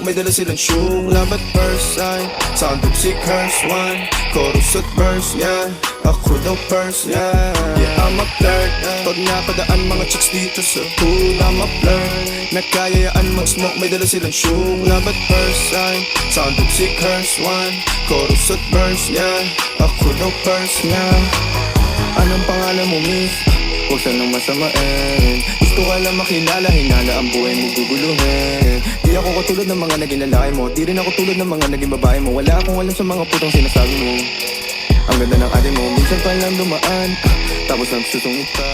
may dala silang shoe. Love at first sight, sound of sick curse one. Chorus at verse, yeah, ako daw first, yeah. Yeah, I'm a flirt, pag napadaan mga chicks dito sa pool, I'm a flirt. Nakayayaan mag-smoke, may dala silang shoe. Love at first sight, sound of sick curse one. Chorus at verse, yeah, ako daw first, yeah. Anong pangalan mo, miss? Huwag sanang masamain. Gusto ka lang makilala, hinala ang buhay mo guguluhin. Di ako katulad ng mga naging lalaki mo, di rin ako tulad ng mga naging babae mo. Wala akong alam sa mga putong sinasabi mo. Ang ganda ng ate mo, minsan pa lang dumaan, tapos nagsusungit pa.